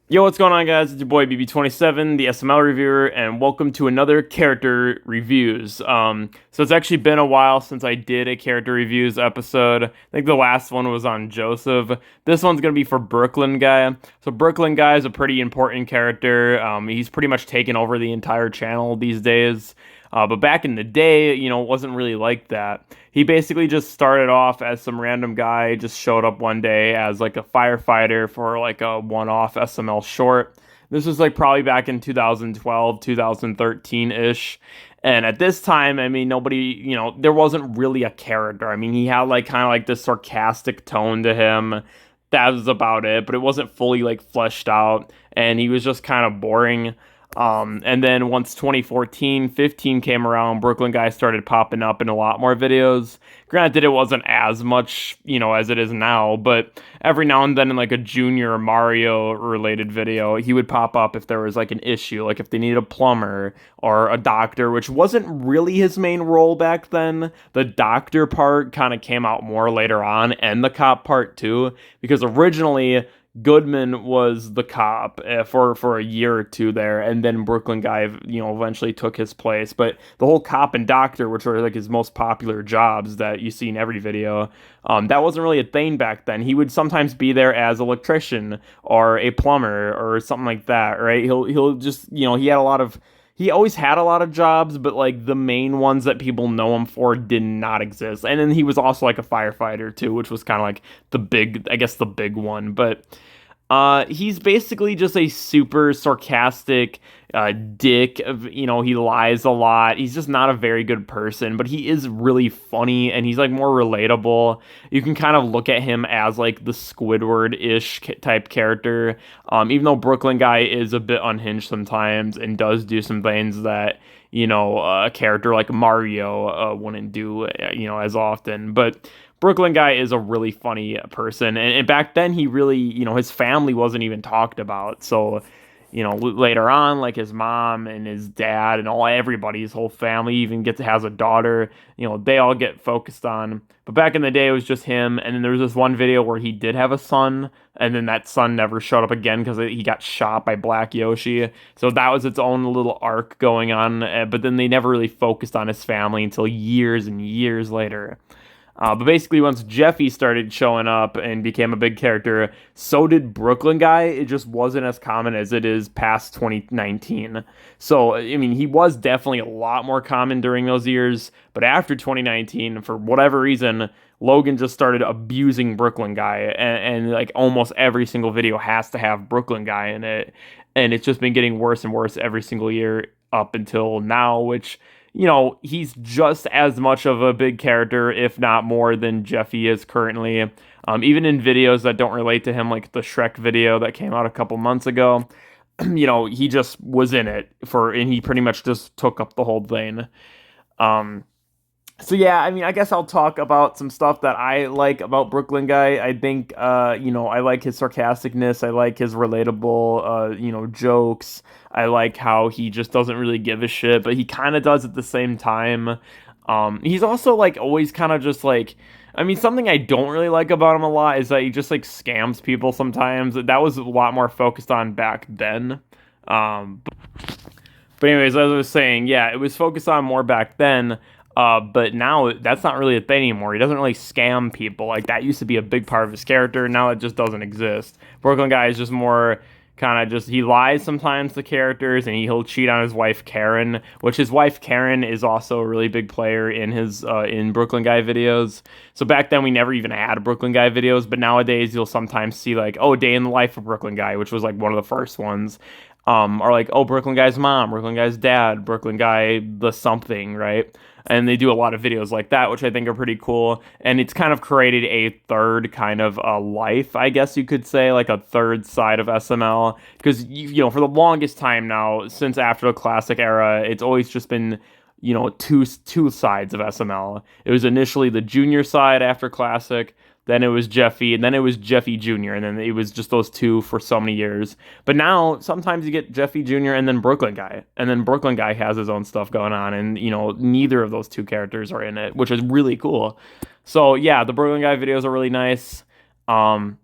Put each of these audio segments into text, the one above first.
Yo, what's going on, guys? It's your boy BB27, the SML reviewer, and welcome to another character reviews. So it's actually been a while since I did a character reviews episode. I think the last one was on Joseph. This one's gonna be for Brooklyn Guy. So Brooklyn Guy is a pretty important character. He's pretty much taken over the entire channel these days. But back in the day, it wasn't really like that. He basically just started off as some random guy, just showed up one day as like a firefighter for like a one-off SML short. This was like probably back in 2012, 2013-ish. And at this time, I mean, nobody, there wasn't really a character. I mean, he had like kind of like this sarcastic tone to him. That was about it, but it wasn't fully like fleshed out. And he was just kind of boring. And then once 2014, 15 came around, Brooklyn Guy started popping up in a lot more videos. Granted, it wasn't as much, as it is now, but every now and then in like a Junior Mario related video, he would pop up if there was like an issue, like if they needed a plumber or a doctor, which wasn't really his main role back then. The doctor part kind of came out more later on, and the cop part too, because originally Goodman was the cop for a year or two there, and then Brooklyn Guy, eventually took his place. But the whole cop and doctor, which were like his most popular jobs that you see in every video, that wasn't really a thing back then. He would sometimes be there as an electrician or a plumber or something like that, right? He'll just he always had a lot of jobs, but like the main ones that people know him for did not exist. And then he was also like a firefighter too, which was kind of like the big one. But he's basically just a super sarcastic dick. He lies a lot. He's just not a very good person, but he is really funny and he's like more relatable. You can kind of look at him as like the Squidward-ish type character. Even though Brooklyn Guy is a bit unhinged sometimes and does do some things that a character like Mario wouldn't do, as often. But Brooklyn Guy is a really funny person, and back then he really, his family wasn't even talked about. So, later on, like his mom and his dad and everybody, his whole family, even has a daughter. They all get focused on. But back in the day, it was just him. And then there was this one video where he did have a son, and then that son never showed up again because he got shot by Black Yoshi. So that was its own little arc going on. But then they never really focused on his family until years and years later. But basically, once Jeffy started showing up and became a big character, so did Brooklyn Guy. It just wasn't as common as it is past 2019. So, I mean, he was definitely a lot more common during those years. But after 2019, for whatever reason, Logan just started abusing Brooklyn Guy. And like almost every single video has to have Brooklyn Guy in it. And it's just been getting worse and worse every single year up until now, which he's just as much of a big character, if not more, than Jeffy is currently. Even in videos that don't relate to him, like the Shrek video that came out a couple months ago, he just was in it and he pretty much just took up the whole thing. Um, so yeah, I mean, I guess I'll talk about some stuff that I like about Brooklyn Guy. I think, I like his sarcasticness. I like his relatable, jokes. I like how he just doesn't really give a shit, but he kind of does at the same time. He's also like always kind of just like, I mean, something I don't really like about him a lot is that he just like scams people sometimes. That was a lot more focused on back then. Um, but anyways, as I was saying, yeah, it was focused on more back then. But now that's not really a thing anymore. He doesn't really scam people. Like that used to be a big part of his character. Now it just doesn't exist. Brooklyn Guy is just more kind of just he lies sometimes to characters and he'll cheat on his wife Karen, which his wife Karen is also a really big player in his in Brooklyn Guy videos. So back then we never even had Brooklyn Guy videos, but nowadays you'll sometimes see like, oh, Day in the Life of Brooklyn Guy, which was like one of the first ones. Or like, oh, Brooklyn Guy's mom, Brooklyn Guy's dad, Brooklyn Guy the something, right? And they do a lot of videos like that, which I think are pretty cool. And it's kind of created a third kind of life, I guess you could say, like a third side of SML. Because, for the longest time now, since after the classic era, it's always just been, two sides of SML. It was initially the junior side after classic, then it was Jeffy, and then it was Jeffy Jr., and then it was just those two for so many years. But now, sometimes you get Jeffy Jr. and then Brooklyn Guy, and then Brooklyn Guy has his own stuff going on, and, neither of those two characters are in it, which is really cool. So, yeah, the Brooklyn Guy videos are really nice. Um,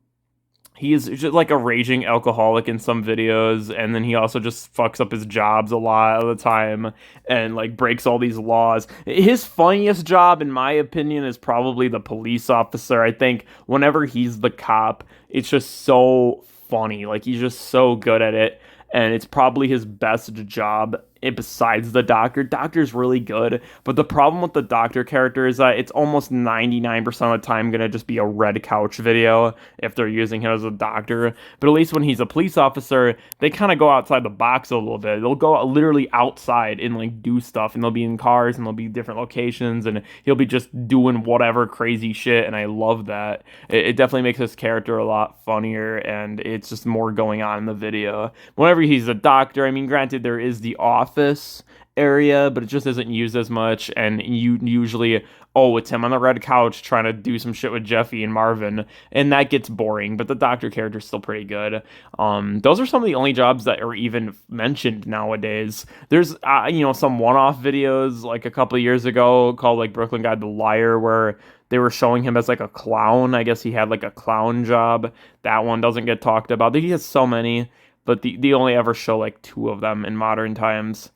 he is just like a raging alcoholic in some videos, and then he also just fucks up his jobs a lot of the time and like breaks all these laws. His funniest job, in my opinion, is probably the police officer. I think whenever he's the cop, it's just so funny. Like he's just so good at it, and it's probably his best job besides the doctor. Doctor's really good, but the problem with the doctor character is that it's almost 99% of the time gonna just be a red couch video if they're using him as a doctor. But at least when he's a police officer, they kind of go outside the box a little bit. They'll go literally outside and like do stuff, and they'll be in cars and they'll be different locations, and he'll be just doing whatever crazy shit, and I love that. It definitely makes his character a lot funnier, and it's just more going on in the video. Whenever he's a doctor, I mean, granted, there is the office area, but it just isn't used as much, and you usually, oh, it's him on the red couch trying to do some shit with Jeffy and Marvin, and that gets boring, but the doctor character's still pretty good. Those are some of the only jobs that are even mentioned nowadays. There's some one-off videos like a couple of years ago called like Brooklyn Guy the Liar, where they were showing him as like a clown. I guess he had like a clown job. That one doesn't get talked about. He has so many, but they only ever show like two of them in modern times.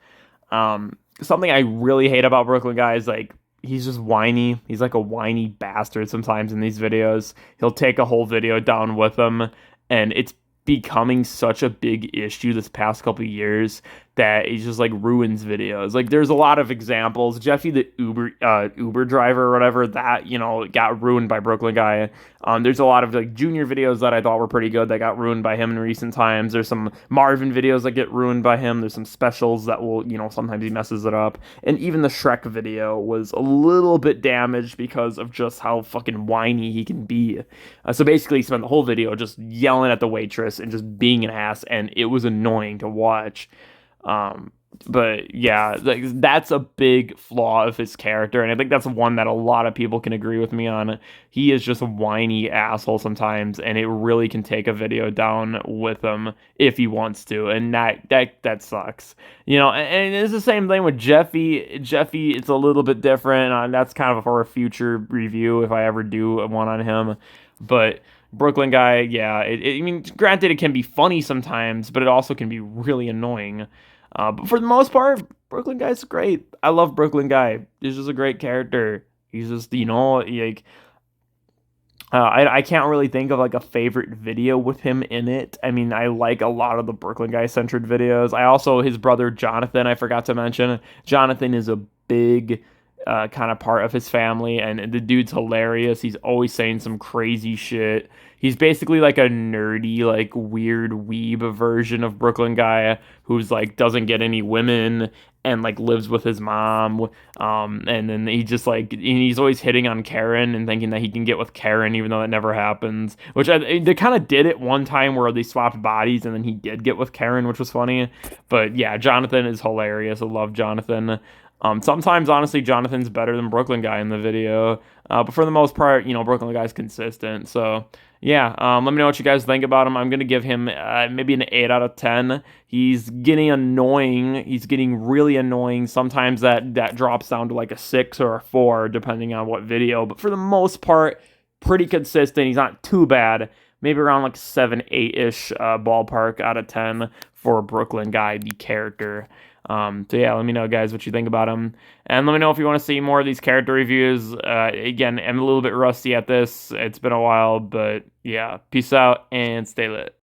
Something I really hate about Brooklyn Guy is like he's just whiny. He's like a whiny bastard sometimes in these videos. He'll take a whole video down with him, and it's becoming such a big issue this past couple of years that it just like ruins videos. Like there's a lot of examples. Jeffy the Uber driver or whatever, that got ruined by Brooklyn Guy. There's a lot of like Junior videos that I thought were pretty good that got ruined by him in recent times. There's some Marvin videos that get ruined by him. There's some specials that will, sometimes he messes it up. And even the Shrek video was a little bit damaged because of just how fucking whiny he can be. So basically he spent the whole video just yelling at the waitress and just being an ass, and it was annoying to watch. But yeah, like, that's a big flaw of his character, and I think that's one that a lot of people can agree with me on. He is just a whiny asshole sometimes, and it really can take a video down with him if he wants to, and that sucks. And it's the same thing with Jeffy. Jeffy, it's a little bit different. That's kind of for a future review if I ever do one on him, but Brooklyn Guy, yeah, I mean, granted, it can be funny sometimes, but it also can be really annoying. But for the most part, Brooklyn Guy's great. I love Brooklyn Guy. He's just a great character. He's just, like, I can't really think of like a favorite video with him in it. I mean, I like a lot of the Brooklyn Guy centered videos. I also, his brother Jonathan, I forgot to mention. Jonathan is a big kind of part of his family, and the dude's hilarious. He's always saying some crazy shit. He's basically like a nerdy, like weird weeb version of Brooklyn Guy, who's like doesn't get any women and like lives with his mom. And then he just like, he's always hitting on Karen and thinking that he can get with Karen, even though that never happens. Which they kind of did it one time where they swapped bodies, and then he did get with Karen, which was funny. But yeah, Jonathan is hilarious. I love Jonathan. Sometimes, honestly, Jonathan's better than Brooklyn Guy in the video. But for the most part, Brooklyn Guy's consistent. So, yeah, let me know what you guys think about him. I'm going to give him maybe an 8 out of 10. He's getting annoying. He's getting really annoying. Sometimes that drops down to like a 6 or a 4, depending on what video. But for the most part, pretty consistent. He's not too bad. Maybe around like 7, 8-ish ballpark out of 10 for Brooklyn Guy, the character. So yeah, let me know, guys, what you think about him, and let me know if you want to see more of these character reviews. Again, I'm a little bit rusty at this. It's been a while, but yeah, peace out and stay lit.